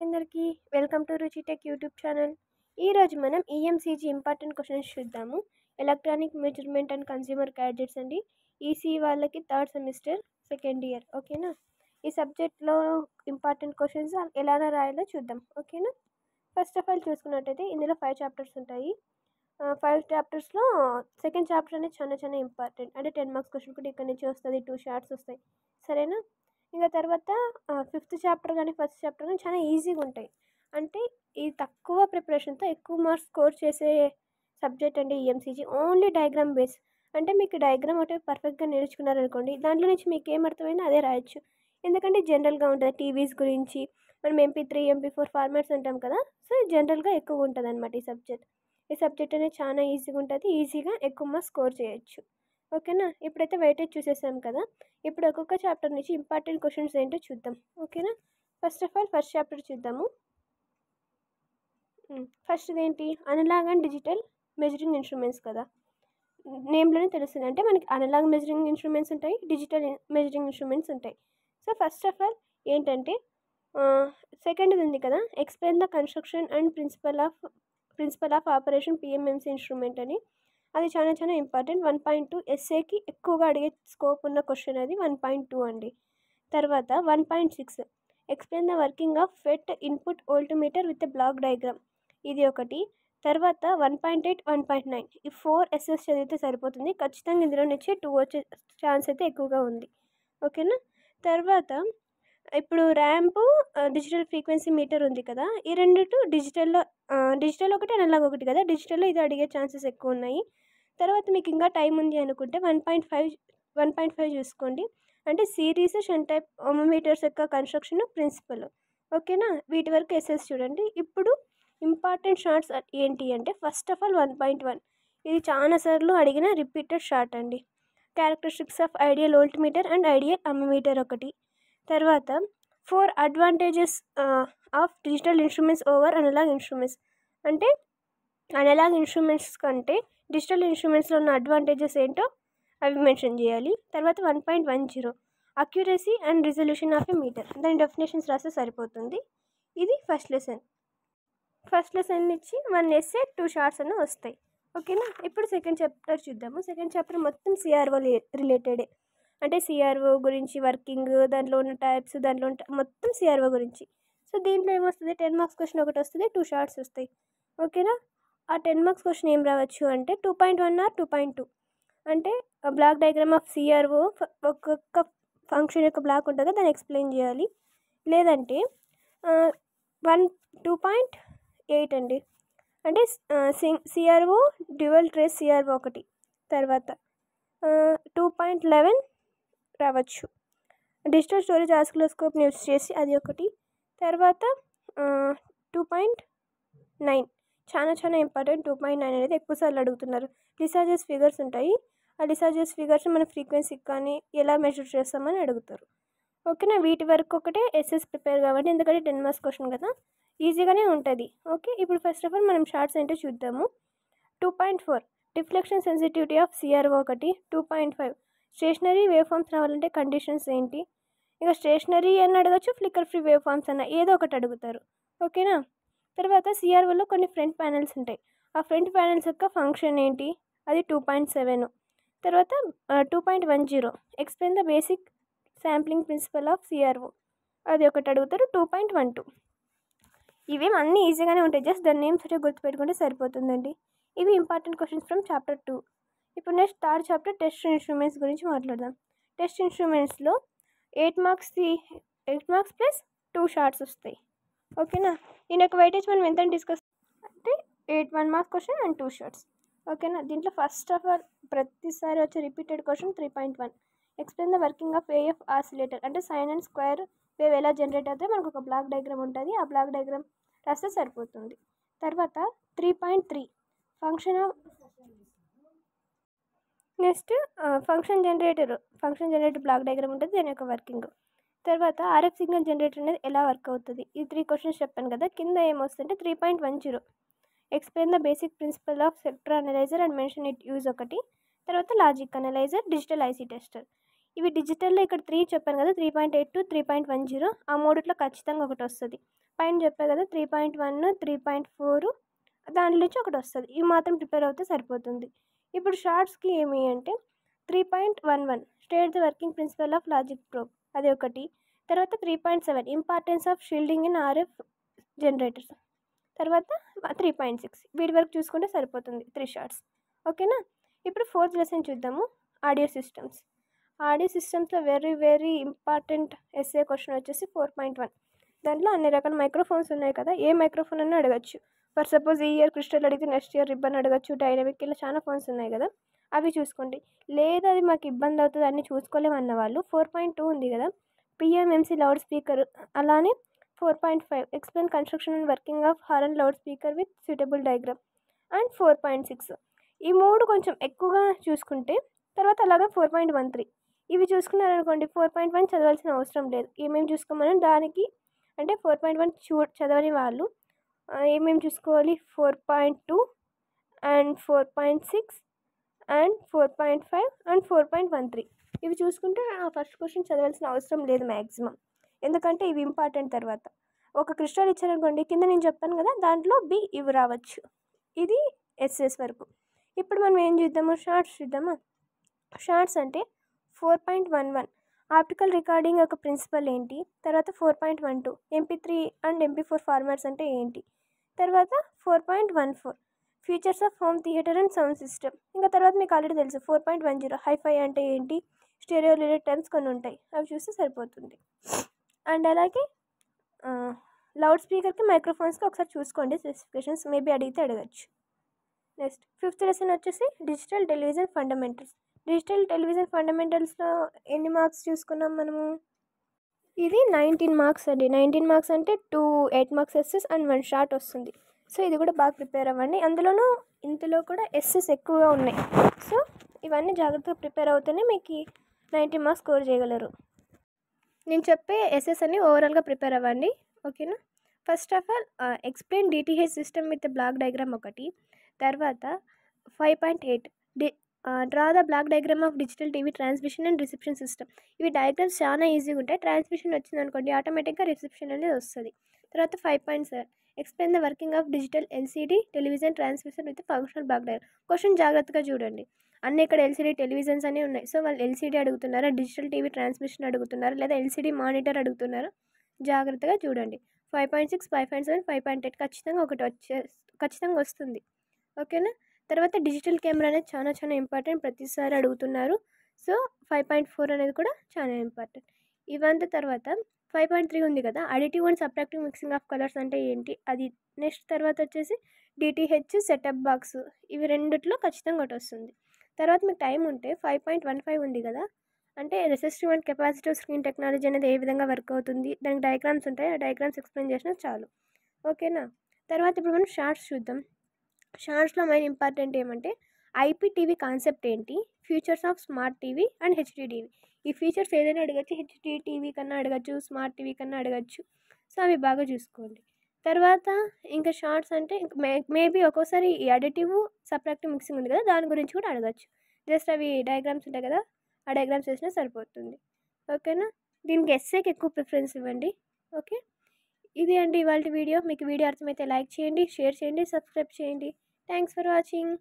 అందరికీ welcome to రుచి tech YouTube channel. ఈరోజు మనం ఈఎంసీజీ ఇంపార్టెంట్ క్వశ్చన్స్ చూద్దాము. Electronic measurement and consumer gadgets అండి. ఈసీ వాళ్ళకి థర్డ్ సెమిస్టర్ సెకండ్ ఇయర్. ఓకేనా, ఈ సబ్జెక్ట్లో ఇంపార్టెంట్ క్వశ్చన్స్ ఎలా రాయాలో చూద్దాం. ఓకేనా, ఫస్ట్ ఆఫ్ ఆల్ చూసుకున్నట్టయితే ఇందులో 5 చాప్టర్స్ ఉంటాయి. 5 చాప్టర్స్లో సెకండ్ చాప్టర్ అనేది చాలా ఇంపార్టెంట్. అంటే 10 మార్క్స్ క్వశ్చన్ కూడా ఇక్కడ నుంచి వస్తుంది, 2 షార్ట్స్ వస్తాయి. సరేనా, ఇంకా తర్వాత 5th చాప్టర్ కానీ ఫస్ట్ చాప్టర్ కానీ చాలా ఈజీగా ఉంటాయి. అంటే ఈ తక్కువ ప్రిపరేషన్తో ఎక్కువ మార్క్స్ స్కోర్ చేసే సబ్జెక్ట్ అండి ఈఎంసీజీ. Only diagram base. అంటే మీకు డయాగ్రామ్ ఒకటి పర్ఫెక్ట్గా నేర్చుకున్నారనుకోండి, దాంట్లో నుంచి మీకు ఏం అర్థమైనా అదే రాయొచ్చు. ఎందుకంటే జనరల్గా ఉంటుంది, టీవీస్ గురించి మనం MP3 MP4 ఫార్మాట్స్ అంటాం కదా. సో జనరల్గా ఎక్కువ ఉంటుంది అనమాట ఈ సబ్జెక్ట్ అనేది చాలా ఈజీగా ఉంటుంది. ఈజీగా ఎక్కువ మార్క్స్ స్కోర్ చేయొచ్చు. ఓకేనా, ఇప్పుడైతే వెయిటేజ్ చూసేసాం కదా. ఇప్పుడు ఒక్కొక్క చాప్టర్ నుంచి ఇంపార్టెంట్ క్వశ్చన్స్ ఏంటో చూద్దాం. ఓకేనా, first of all first chapter చూద్దాము. ఫస్ట్ ఏంటి, analogue and digital measuring instruments కదా. నేమ్లోనే తెలుస్తుంది. అంటే మనకి అనలాగ్ మెజరింగ్ ఇన్స్ట్రుమెంట్స్ ఉంటాయి, డిజిటల్ మెజరింగ్ ఇన్స్ట్రుమెంట్స్ ఉంటాయి. సో ఫస్ట్ ఆఫ్ ఆల్ ఏంటంటే సెకండ్ ఉంది కదా, explain the construction and principle of operation PMMC instrument అని. అది చాలా ఇంపార్టెంట్. 1.2 ఎస్ఏకి ఎక్కువగా అడిగే స్కోప్ ఉన్న క్వశ్చన్ అది 1.2 అండి. తర్వాత 1.6 explain the working of FET input voltmeter with block diagram, ఇది ఒకటి. తర్వాత 1.8 1.9 ఈ 4 ఎస్ఎస్ చదివితే సరిపోతుంది. ఖచ్చితంగా ఇందులో నుంచి 2 వచ్చే ఛాన్స్ అయితే ఎక్కువగా ఉంది. ఓకేనా, తర్వాత ఇప్పుడు ర్యాంపు డిజిటల్ ఫ్రీక్వెన్సీ మీటర్ ఉంది కదా. ఈ రెండిటి డిజిటల్ ఒకటి అనలాగ్ ఒకటి కదా. డిజిటల్లో ఇది అడిగే ఛాన్సెస్ ఎక్కువ ఉన్నాయి. తర్వాత మీకు ఇంకా టైం ఉంది అనుకుంటే 1.5 చూసుకోండి. అంటే సిరీస్ షంట్ టైప్ ఓమోమీటర్స్ యొక్క కన్స్ట్రక్షన్ ప్రిన్సిపల్. ఓకేనా, వీటి వరకు ఎస్ఎస్ చూడండి. ఇప్పుడు ఇంపార్టెంట్ షార్ట్స్ ఏంటి అంటే ఫస్ట్ ఆఫ్ ఆల్ 1.1 ఇది చాలా సార్లు అడిగిన రిపీటెడ్ షార్ట్ అండి. Characteristics of ideal voltmeter and ideal ammeter ఒకటి. తర్వాత 4 advantages of digital instruments over analog instruments. అంటే అనలాగ్ ఇన్స్ట్రుమెంట్స్ కంటే డిజిటల్ ఇన్స్ట్రుమెంట్స్లో ఉన్న అడ్వాంటేజెస్ ఏంటో అవి మెన్షన్ చేయాలి. తర్వాత 1.10 accuracy and resolution of a meter, దాని డెఫినేషన్స్ రాస్తే సరిపోతుంది. ఇది ఫస్ట్ లెసన్ నుంచి 1 ఎస్ఏ 2 షార్ట్స్ అన్న వస్తాయి. ఓకేనా, ఇప్పుడు సెకండ్ చాప్టర్ చూద్దాము. సెకండ్ చాప్టర్ మొత్తం CRO రిలేటెడే. అంటే CRO గురించి వర్కింగ్, దాంట్లో ఉన్న టైప్స్, దాంట్లో మొత్తం CRO గురించి. సో దీంట్లో ఏమొస్తుంది, 10 మార్క్స్ క్వశ్చన్ ఒకటి వస్తుంది, 2 షార్ట్స్ వస్తాయి. ఓకేనా, ఆ 10 మార్క్స్ క్వశ్చన్ ఏం రావచ్చు అంటే 2.1 ఆర్ 2.2. అంటే బ్లాక్ డయాగ్రామ్ ఆఫ్ CRO, ఒక్కొక్క ఫంక్షన్ యొక్క బ్లాక్ ఉంటుంది కదా, దాన్ని ఎక్స్ప్లెయిన్ చేయాలి. లేదంటే 2.8 అండి. అంటే CRO డ్యూయల్ ట్రేస్ CRO ఒకటి. తర్వాత 2.11 రావచ్చు, డిజిటల్ స్టోరేజ్ ఆసిలోస్కోప్ని యూస్ చేసి, అది ఒకటి. తర్వాత 2.9 చాలా ఇంపార్టెంట్. 2.9 అనేది ఎక్కువసార్లు అడుగుతున్నారు. లిసాజెస్ ఫిగర్స్ ఉంటాయి. ఆ లిసాజెస్ ఫిగర్స్ మన ఫ్రీక్వెన్సీకి కానీ ఎలా మెజర్ చేస్తామని అడుగుతారు. ఓకేనా, వీటి వరకు ఒకటే ఎస్ఎస్ ప్రిపేర్ కావండి, ఎందుకంటే 10 మార్క్స్ క్వశ్చన్ కదా, ఈజీగానే ఉంటుంది. ఓకే, ఇప్పుడు ఫస్ట్ ఆఫ్ ఆల్ మనం షార్ట్స్ ఏంటో చూద్దాము. 2.4 రిఫ్లెక్షన్ సెన్సిటివిటీ ఆఫ్ CRO ఒకటి. 2.5 స్టేషనరీ వేవ్ ఫామ్స్ రావాలంటే కండిషన్స్ ఏంటి. ఇక స్టేషనరీ అని అడగచ్చు, ఫ్లిక్కర్ ఫ్రీ వేవ్ ఫామ్స్ అన్న ఏదో ఒకటి అడుగుతారు. ఓకేనా, తర్వాత CROలో కొన్ని ఫ్రంట్ ప్యానెల్స్ ఉంటాయి. ఆ ఫ్రంట్ ప్యానెల్స్ యొక్క ఫంక్షన్ ఏంటి, అది 2.7. తర్వాత 2.10 explain the basic sampling principle of CRO, అది ఒకటి అడుగుతారు. 2.12 ఇవేం అన్నీ ఈజీగానే ఉంటాయి, జస్ట్ దాని నేమ్స్ అయితే గుర్తుపెట్టుకుంటే సరిపోతుందండి. ఇవి ఇంపార్టెంట్ క్వశ్చన్స్ ఫ్రమ్ చాప్టర్ 2. ఇప్పుడు next third chapter test instruments గురించి మాట్లాడదాం. టెస్ట్ ఇన్స్ట్రుమెంట్స్లో 8 మార్క్స్ ప్లస్ 2 షార్ట్స్ వస్తాయి. ఓకేనా, దీని యొక్క వెయిటేజ్ మనం ఎంత డిస్కస్ అంటే 8 1 మార్క్స్ క్వశ్చన్ అండ్ 2 షార్ట్స్. ఓకేనా, దీంట్లో ఫస్ట్ ఆఫ్ ఆల్ ప్రతిసారి వచ్చే repeated question 3.1 explain the working of AF oscillator. అంటే సైన్ అండ్ స్క్వేర్ వేవ్ ఎలా జనరేట్ అవుతాయి, మనకు ఒక బ్లాక్ డయాగ్రామ్ ఉంటుంది, ఆ బ్లాక్ డయాగ్రామ్ రాస్తే సరిపోతుంది. తర్వాత 3.3 function next function generator block diagram ఉంటుంది, దాని యొక్క వర్కింగ్. తర్వాత RF సిగ్నల్ జనరేటర్ అనేది ఎలా వర్క్ అవుతుంది, ఈ 3 క్వశ్చన్స్ చెప్పాను కదా. కింద ఏమొస్తుందంటే 3.10 explain the basic principle of sector analyser and mention it use ఒకటి. తర్వాత logic analyser, digital IC tester. ఇవి డిజిటల్లో ఇక్కడ 3 చెప్పాను కదా, 3.8 to 3.10. ఆ మూడిట్లో ఖచ్చితంగా ఒకటి వస్తుంది. పైన చెప్పా కదా 3.1 3.4 దాంట్లో నుంచి ఒకటి వస్తుంది. ఇవి మాత్రం ప్రిపేర్ అవుతే సరిపోతుంది. ఇప్పుడు షార్ట్స్కి ఏమి అంటే 3.11 state the working principle of logic probe అది ఒకటి. తర్వాత 3.7 importance of shielding in RF generators. తర్వాత 3.6 వీటి వరకు చూసుకుంటే సరిపోతుంది 3 షార్ట్స్. ఓకేనా. ఇప్పుడు 4th లెసన్ చూద్దాము, ఆడియో సిస్టమ్స్. ఆడియో సిస్టమ్స్లో వెరీ ఇంపార్టెంట్ ఎస్ఏ క్వశ్చన్ వచ్చేసి 4.1. దాంట్లో అన్ని రకాల మైక్రోఫోన్స్ ఉన్నాయి కదా, ఏ మైక్రోఫోన్ అన్నా అడగచ్చు. ఫర్ సపోజ్ ఈ ఇయర్ క్రిస్టల్ అడిగితే నెక్స్ట్ ఇయర్ రిబ్బన్ అడగచ్చు, డైనమిక్, ఇలా చాలా ఫోన్స్ ఉన్నాయి కదా, అవి చూసుకోండి. లేదా అది మాకు ఇబ్బంది అవుతుంది అన్నీ చూసుకోలేమన్న వాళ్ళు 4.2 ఉంది కదా, పిఎంఎంసి లౌడ్ స్పీకర్. అలానే 4.5 explain construction and working of horn loud speaker with suitable diagram. And 4.6 ఈ 3 కొంచెం ఎక్కువగా చూసుకుంటే తర్వాత అలాగే 4.13 ఇవి చూసుకున్నారనుకోండి 4.1 చదవాల్సిన అవసరం లేదు. ఏమేమి చూసుకోమని దానికి అంటే 4.1 చదవని వాళ్ళు ఏమేమి చూసుకోవాలి, 4.2 అండ్ 4.6 అండ్ 4.5 అండ్ 4.13 ఇవి చూసుకుంటే ఫస్ట్ క్వశ్చన్ చదవాల్సిన అవసరం లేదు మ్యాక్సిమం, ఎందుకంటే ఇవి ఇంపార్టెంట్. తర్వాత ఒక క్రిస్టల్ ఇచ్చారనుకోండి, కింద నేను చెప్పాను కదా దాంట్లో బి ఇవి రావచ్చు. ఇది ఎస్ఎస్ వరకు. ఇప్పుడు మనం ఏం చూద్దాము, షార్ట్స్ చూద్దామా. షార్ట్స్ అంటే 4.11 ఆప్టికల్ రికార్డింగ్ యొక్క ప్రిన్సిపల్ ఏంటి, తర్వాత 4.12 MP3 అండ్ MP4 ఫార్మాట్స్ అంటే ఏంటి, తర్వాత 4.14 features of home theatre and sound system. ఇంకా తర్వాత మీకు ఆల్రెడీ తెలుసు 4.10 హైఫై అంటే ఏంటి, స్టెరియో రిలేటెడ్ టర్మ్స్ కొన్ని ఉంటాయి, అవి చూస్తే సరిపోతుంది. అండ్ అలాగే లౌడ్ స్పీకర్కి మైక్రోఫోన్స్కి ఒకసారి చూసుకోండి స్పెసిఫికేషన్స్, మేబీ అడిగితే అడగచ్చు. నెక్స్ట్ 5th లెసన్ వచ్చేసి digital television fundamentals. Digital television ఫండమెంటల్స్లో ఎన్ని మార్క్స్ చూసుకున్నాం మనము, ఇది 19 మార్క్స్ అండి. 19 మార్క్స్ అంటే 2 8 మార్క్స్ ఎస్ఎస్ అండ్ 1 షార్ట్ వస్తుంది. సో ఇది కూడా బాగా ప్రిపేర్ అవ్వండి. ఇందులో కూడా ఎస్ఎస్ ఎక్కువగా ఉన్నాయి. సో ఇవన్నీ జాగ్రత్తగా ప్రిపేర్ అవుతేనే మీకు 90 మార్క్స్ స్కోర్ చేయగలరు. నేను చెప్పే ఎస్ఎస్ అన్ని ఓవరాల్గా ప్రిపేర్ అవ్వండి, ఓకేనా. First of all explain DTH system with block diagram ఒకటి. తర్వాత 5.8 draw the block diagram of digital TV transmission and reception system. ఇవి డయాగ్రామ్స్ చాలా ఈజీగా ఉంటాయి. ట్రాన్స్మిషన్ వచ్చింది అనుకోండి ఆటోమేటిక్గా రిసెప్షన్ అనేది వస్తుంది. తర్వాత 5.7 explain the working of digital LCD television transmission with functional block diagram. Question జాగ్రత్తగా చూడండి, అన్నీ ఇక్కడ ఎల్సీడీ టెలివిజన్స్ అన్నీ ఉన్నాయి. సో వాళ్ళు ఎల్సీడీ అడుగుతున్నారా, డిజిటల్ టీవీ ట్రాన్స్మిషన్ అడుగుతున్నారా, లేదా ఎల్సీడీ మానిటర్ అడుగుతున్నారా, జాగ్రత్తగా చూడండి. 5.6 5.7 5.8 ఖచ్చితంగా వస్తుంది, ఓకేనా. తర్వాత డిజిటల్ కెమెరా అనేది చాలా ఇంపార్టెంట్, ప్రతిసారి అడుగుతున్నారు. సో 5.4 అనేది కూడా చాలా ఇంపార్టెంట్. ఇవంతా తర్వాత 5.3 ఉంది కదా, additive and subtractive mixing of colours అంటే ఏంటి అది. నెక్స్ట్ తర్వాత వచ్చేసి డిటిహెచ్ సెటప్ బాక్స్, ఇవి రెండిట్లో ఖచ్చితంగా ఒకటి వస్తుంది. తర్వాత మీకు టైం ఉంటే 5.15 ఉంది కదా, అంటే resistive and capacitive screen technology అనేది ఏ విధంగా వర్క్ అవుతుంది, దానికి డయాగ్రామ్స్ ఉంటాయి, ఆ డయాగ్రామ్స్ ఎక్స్ప్లెయిన్ చేసినా చాలు, ఓకేనా. తర్వాత ఇప్పుడు మనం షార్ట్స్ చూద్దాం. షార్ట్స్లో మెయిన్ ఇంపార్టెంట్ ఏమంటే ఐపీటీవీ కాన్సెప్ట్ ఏంటి, features of smart TV and HD TV. ఈ ఫీచర్స్ ఏదైనా అడగచ్చు, హెచ్డీ టీవీ కన్నా అడగచ్చు, స్మార్ట్ టీవీ కన్నా అడగచ్చు. సో అవి బాగా చూసుకోండి. తర్వాత ఇంకా షార్ట్స్ అంటే మేబీ ఒక్కోసారి ఈ అడిటివ్ సబ్ట్రాక్టివ్ మిక్సింగ్ ఉంది కదా, దాని గురించి కూడా అడగచ్చు. జస్ట్ అవి డయాగ్రామ్స్ ఉంటాయి కదా, ఆ డయాగ్రామ్స్ వేసినా సరిపోతుంది, ఓకేనా. దీనికి ఎస్ఏకి ఎక్కువ ప్రిఫరెన్స్ ఇవ్వండి, ఓకే. ఇది అండి ఇవాళ వీడియో. మీకు వీడియో అర్థమైతే లైక్ చేయండి, షేర్ చేయండి, సబ్స్క్రైబ్ చేయండి. Thanks for watching.